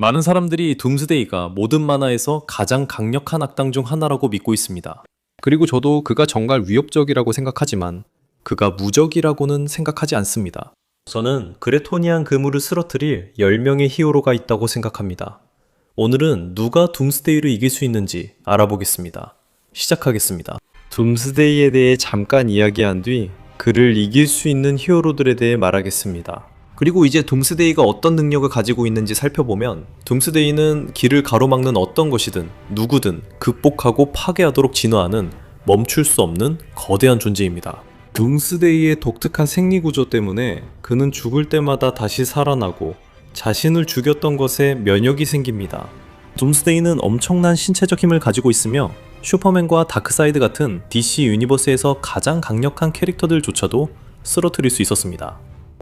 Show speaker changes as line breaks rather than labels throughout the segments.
많은 사람들이 둠스데이가 모든 만화에서 가장 강력한 악당 중 하나라고 믿고 있습니다. 그리고 저도 그가 정말 위협적이라고 생각하지만 그가 무적이라고는 생각하지 않습니다. 저는 그레토니안 그물을 쓰러뜨릴 10명의 히어로가 있다고 생각합니다. 오늘은 누가 둠스데이를 이길 수 있는지 알아보겠습니다. 시작하겠습니다. 둠스데이에 대해 잠깐 이야기한 뒤 그를 이길 수 있는 히어로들에 대해 말하겠습니다. 그리고 이제 둠스데이가 어떤 능력을 가지고 있는지 살펴보면 둠스데이는 길을 가로막는 어떤 것이든 누구든 극복하고 파괴하도록 진화하는 멈출 수 없는 거대한 존재입니다. 둠스데이의 독특한 생리구조 때문에 그는 죽을 때마다 다시 살아나고 자신을 죽였던 것에 면역이 생깁니다. 둠스데이는 엄청난 신체적 힘을 가지고 있으며 슈퍼맨과 다크사이드 같은 DC 유니버스에서 가장 강력한 캐릭터들조차도 쓰러뜨릴 수 있었습니다.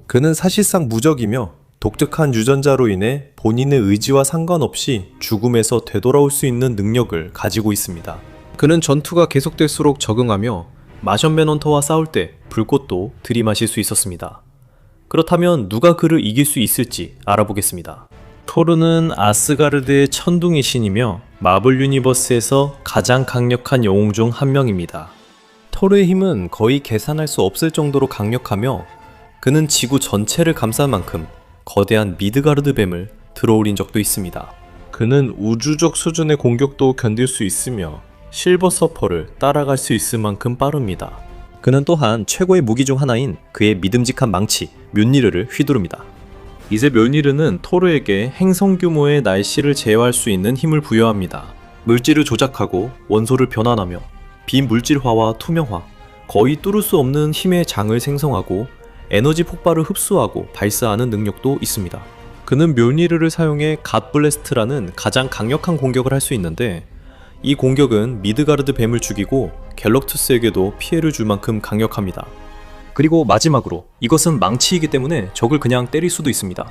그는 사실상 무적이며 독특한 유전자로 인해 본인의 의지와 상관없이 죽음에서 되돌아올 수 있는 능력을 가지고 있습니다. 그는 전투가 계속될수록 적응하며 마션 맨헌터와 싸울 때 불꽃도 들이마실 수 있었습니다. 그렇다면 누가 그를 이길 수 있을지 알아보겠습니다. 토르는 아스가르드의 천둥의 신이며 마블 유니버스에서 가장 강력한 영웅 중 한 명입니다. 토르의 힘은 거의 계산할 수 없을 정도로 강력하며 그는 지구 전체를 감쌀 만큼 거대한 미드가르드 뱀을 들어올린 적도 있습니다. 그는 우주적 수준의 공격도 견딜 수 있으며 실버 서퍼를 따라갈 수 있을 만큼 빠릅니다. 그는 또한 최고의 무기 중 하나인 그의 믿음직한 망치 뮨니르를 휘두릅니다. 이제 뮨니르는 토르에게 행성 규모의 날씨를 제어할 수 있는 힘을 부여합니다. 물질을 조작하고 원소를 변환하며 비물질화와 투명화, 거의 뚫을 수 없는 힘의 장을 생성하고 에너지 폭발을 흡수하고 발사하는 능력도 있습니다. 그는 뮨니르를 사용해 갓블래스트라는 가장 강력한 공격을 할 수 있는데 이 공격은 미드가르드 뱀을 죽이고 갤럭투스에게도 피해를 줄 만큼 강력합니다. 그리고 마지막으로 이것은 망치이기 때문에 적을 그냥 때릴 수도 있습니다.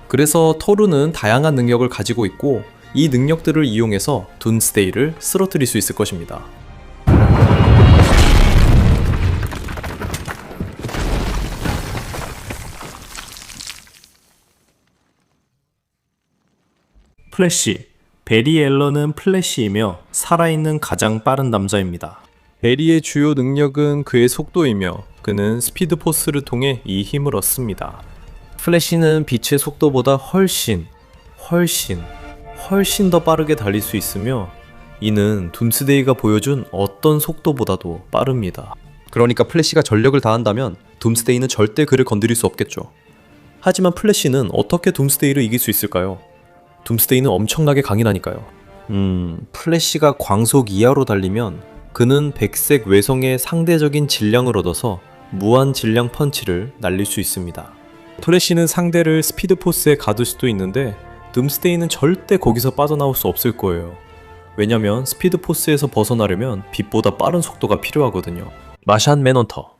그래서 토르는 다양한 능력을 가지고 있고 이 능력들을 이용해서 둠스데이를 쓰러뜨릴 수 있을 것입니다. 플래시, 베리 앨런은 플래시이며 살아있는 가장 빠른 남자입니다. 베리의 주요 능력은 그의 속도이며 그는 스피드 포스를 통해 이 힘을 얻습니다. 플래시는 빛의 속도보다 훨씬 더 빠르게 달릴 수 있으며 이는 둠스데이가 보여준 어떤 속도보다도 빠릅니다. 그러니까 플래시가 전력을 다한다면 둠스데이는 절대 그를 건드릴 수 없겠죠. 하지만 플래시는 어떻게 둠스데이를 이길 수 있을까요? 둠스데이는 엄청나게 강인하니까요. 플래시가 광속 이하로 달리면 그는 백색 외성의 상대적인 질량을 얻어서 무한 질량 펀치를 날릴 수 있습니다. 플래시는 상대를 스피드 포스에 가둘 수도 있는데 둠스데이는 절대 거기서 빠져나올 수 없을 거예요. 왜냐면 스피드 포스에서 벗어나려면 빛보다 빠른 속도가 필요하거든요. 마샨 맨헌터.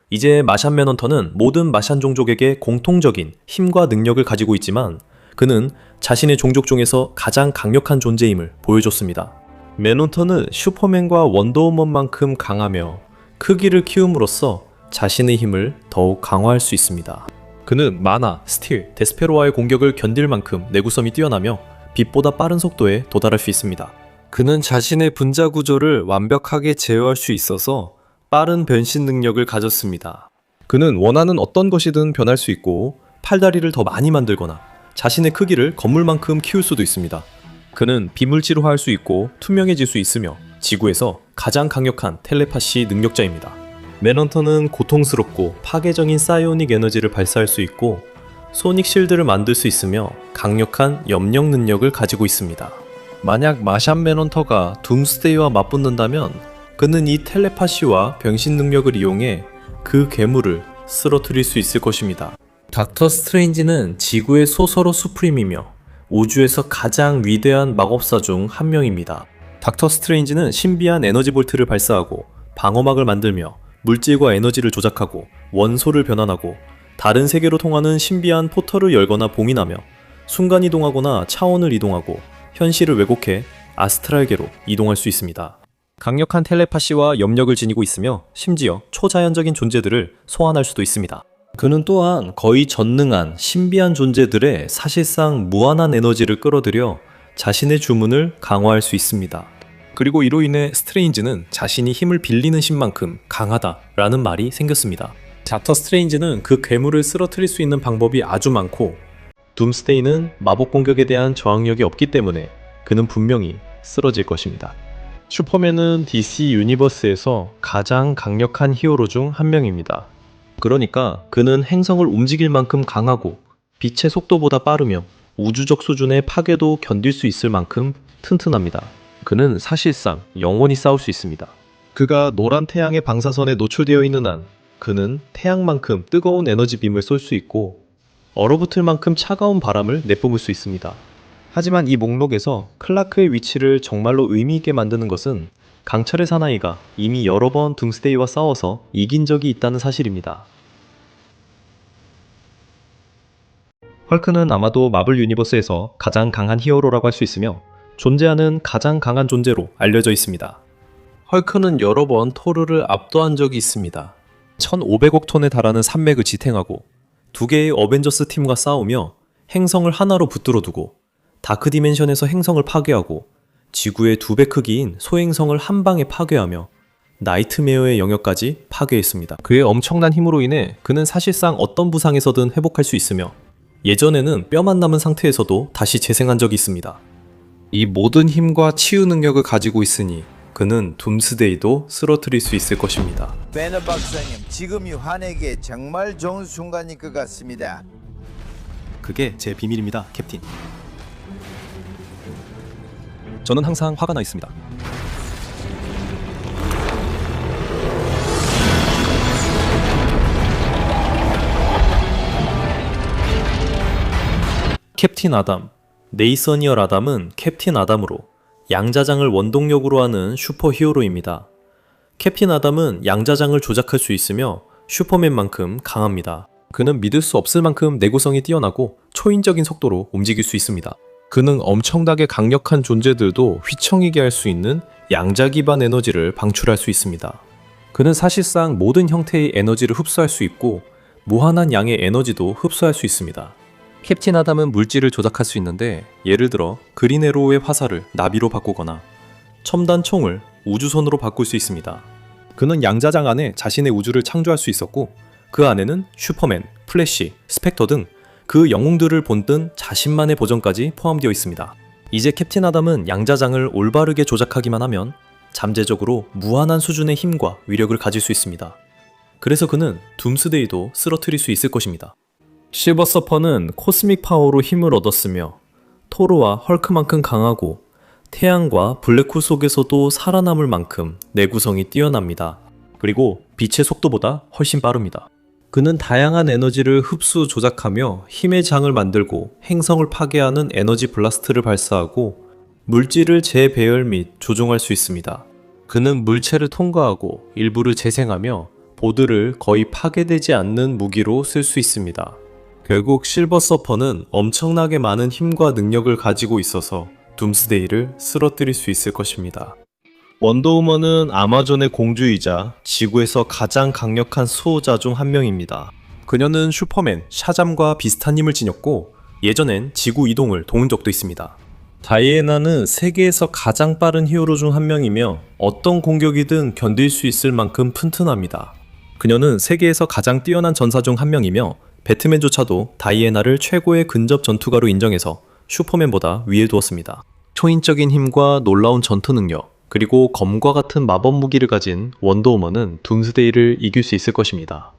이제 마샨 맨헌터는 모든 마샨 종족에게 공통적인 힘과 능력을 가지고 있지만 그는 자신의 종족 중에서 가장 강력한 존재임을 보여줬습니다. 맨헌터는 슈퍼맨과 원더우먼만큼 강하며 크기를 키움으로써 자신의 힘을 더욱 강화할 수 있습니다. 그는 마나, 스틸, 데스페로와의 공격을 견딜 만큼 내구성이 뛰어나며 빛보다 빠른 속도에 도달할 수 있습니다. 그는 자신의 분자 구조를 완벽하게 제어할 수 있어서 빠른 변신 능력을 가졌습니다. 그는 원하는 어떤 것이든 변할 수 있고 팔다리를 더 많이 만들거나 자신의 크기를 건물만큼 키울 수도 있습니다. 그는 비물질화할 수 있고 투명해질 수 있으며 지구에서 가장 강력한 텔레파시 능력자입니다. 맨헌터는 고통스럽고 파괴적인 사이오닉 에너지를 발사할 수 있고 소닉 실드를 만들 수 있으며 강력한 염력 능력을 가지고 있습니다. 만약 마샨 맨헌터가 둠스데이와 맞붙는다면 그는 이 텔레파시와 변신 능력을 이용해 그 괴물을 쓰러뜨릴 수 있을 것입니다. 닥터 스트레인지는 지구의 소서로 수프림이며 우주에서 가장 위대한 마법사 중 한 명입니다. 닥터 스트레인지는 신비한 에너지 볼트를 발사하고 방어막을 만들며 물질과 에너지를 조작하고 원소를 변환하고 다른 세계로 통하는 신비한 포털을 열거나 봉인하며 순간이동하거나 차원을 이동하고 현실을 왜곡해 아스트랄계로 이동할 수 있습니다. 강력한 텔레파시와 염력을 지니고 있으며 심지어 초자연적인 존재들을 소환할 수도 있습니다. 그는 또한 거의 전능한 신비한 존재들의 사실상 무한한 에너지를 끌어들여 자신의 주문을 강화할 수 있습니다. 그리고 이로 인해 스트레인지는 자신이 힘을 빌리는 신만큼 강하다라는 말이 생겼습니다. 자터 스트레인지는 그 괴물을 쓰러뜨릴 수 있는 방법이 아주 많고, 둠스데이는 마법 공격에 대한 저항력이 없기 때문에 그는 분명히 쓰러질 것입니다. 슈퍼맨은 DC 유니버스에서 가장 강력한 히어로 중 한 명입니다. 그러니까 그는 행성을 움직일 만큼 강하고 빛의 속도보다 빠르며 우주적 수준의 파괴도 견딜 수 있을 만큼 튼튼합니다. 그는 사실상 영원히 싸울 수 있습니다. 그가 노란 태양의 방사선에 노출되어 있는 한 그는 태양만큼 뜨거운 에너지 빔을 쏠 수 있고 얼어붙을 만큼 차가운 바람을 내뿜을 수 있습니다. 하지만 이 목록에서 클라크의 위치를 정말로 의미 있게 만드는 것은 강철의 사나이가 이미 여러 번 둠스데이와 싸워서 이긴 적이 있다는 사실입니다. 헐크는 아마도 마블 유니버스에서 가장 강한 히어로라고 할 수 있으며 존재하는 가장 강한 존재로 알려져 있습니다. 헐크는 여러 번 토르를 압도한 적이 있습니다. 1500억 톤에 달하는 산맥을 지탱하고 두 개의 어벤져스 팀과 싸우며 행성을 하나로 붙들어 두고 다크 디멘션에서 행성을 파괴하고 지구의 2배 크기인 소행성을 한 방에 파괴하며 나이트메어의 영역까지 파괴했습니다. 그의 엄청난 힘으로 인해 그는 사실상 어떤 부상에서든 회복할 수 있으며 예전에는 뼈만 남은 상태에서도 다시 재생한 적이 있습니다. 이 모든 힘과 치유 능력을 가지고 있으니 그는 둠스데이도 쓰러뜨릴 수 있을 것입니다.
배너 박사님, 지금이 환에게 정말 좋은 순간일 것 같습니다.
그게 제 비밀입니다, 캡틴. 저는 항상 화가 나 있습니다. 캡틴 아담, 네이서니얼 아담은 캡틴 아담으로 양자장을 원동력으로 하는 슈퍼 히어로입니다. 캡틴 아담은 양자장을 조작할 수 있으며 슈퍼맨만큼 강합니다. 그는 믿을 수 없을 만큼 내구성이 뛰어나고 초인적인 속도로 움직일 수 있습니다. 그는 엄청나게 강력한 존재들도 휘청이게 할 수 있는 양자 기반 에너지를 방출할 수 있습니다. 그는 사실상 모든 형태의 에너지를 흡수할 수 있고 무한한 양의 에너지도 흡수할 수 있습니다. 캡틴 아담은 물질을 조작할 수 있는데 예를 들어 그린 에로우의 화살을 나비로 바꾸거나 첨단 총을 우주선으로 바꿀 수 있습니다. 그는 양자장 안에 자신의 우주를 창조할 수 있었고 그 안에는 슈퍼맨, 플래시, 스펙터 등 그 영웅들을 본뜬 자신만의 버전까지 포함되어 있습니다. 이제 캡틴 아담은 양자장을 올바르게 조작하기만 하면 잠재적으로 무한한 수준의 힘과 위력을 가질 수 있습니다. 그래서 그는 둠스데이도 쓰러뜨릴 수 있을 것입니다. 실버 서퍼는 코스믹 파워로 힘을 얻었으며 토르와 헐크만큼 강하고 태양과 블랙홀 속에서도 살아남을 만큼 내구성이 뛰어납니다. 그리고 빛의 속도보다 훨씬 빠릅니다. 그는 다양한 에너지를 흡수 조작하며 힘의 장을 만들고 행성을 파괴하는 에너지 블라스트를 발사하고 물질을 재배열 및 조종할 수 있습니다. 그는 물체를 통과하고 일부를 재생하며 보드를 거의 파괴되지 않는 무기로 쓸 수 있습니다. 결국 실버 서퍼는 엄청나게 많은 힘과 능력을 가지고 있어서 둠스데이를 쓰러뜨릴 수 있을 것입니다. 원더우먼은 아마존의 공주이자 지구에서 가장 강력한 수호자 중 한 명입니다. 그녀는 슈퍼맨, 샤잠과 비슷한 힘을 지녔고 예전엔 지구 이동을 도운 적도 있습니다. 다이애나는 세계에서 가장 빠른 히어로 중 한 명이며 어떤 공격이든 견딜 수 있을 만큼 튼튼합니다. 그녀는 세계에서 가장 뛰어난 전사 중 한 명이며 배트맨조차도 다이애나를 최고의 근접 전투가로 인정해서 슈퍼맨보다 위에 두었습니다. 초인적인 힘과 놀라운 전투 능력, 그리고 검과 같은 마법 무기를 가진 원더우먼은 둠스데이를 이길 수 있을 것입니다.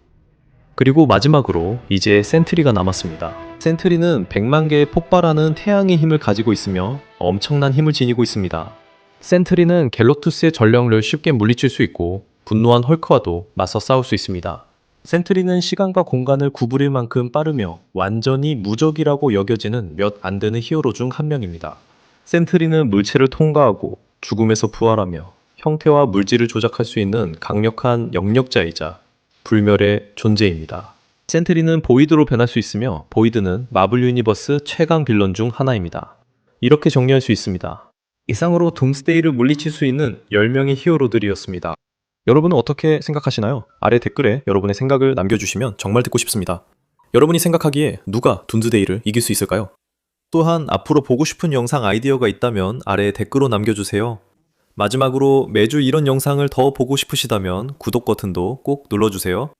그리고 마지막으로 이제 센트리가 남았습니다. 센트리는 100만 개의 폭발하는 태양의 힘을 가지고 있으며 엄청난 힘을 지니고 있습니다. 센트리는 갤럭투스의 전령을 쉽게 물리칠 수 있고 분노한 헐크와도 맞서 싸울 수 있습니다. 센트리는 시간과 공간을 구부릴 만큼 빠르며 완전히 무적이라고 여겨지는 몇 안 되는 히어로 중 한 명입니다. 센트리는 물체를 통과하고 죽음에서 부활하며 형태와 물질을 조작할 수 있는 강력한 영역자이자 불멸의 존재입니다. 센트리는 보이드로 변할 수 있으며 보이드는 마블 유니버스 최강 빌런 중 하나입니다. 이렇게 정리할 수 있습니다. 이상으로 둠스데이를 물리칠 수 있는 10명의 히어로들이었습니다. 여러분은 어떻게 생각하시나요? 아래 댓글에 여러분의 생각을 남겨주시면 정말 듣고 싶습니다. 여러분이 생각하기에 누가 둔즈데이를 이길 수 있을까요? 또한 앞으로 보고 싶은 영상 아이디어가 있다면 아래 댓글로 남겨주세요. 마지막으로 매주 이런 영상을 더 보고 싶으시다면 구독 버튼도 꼭 눌러주세요.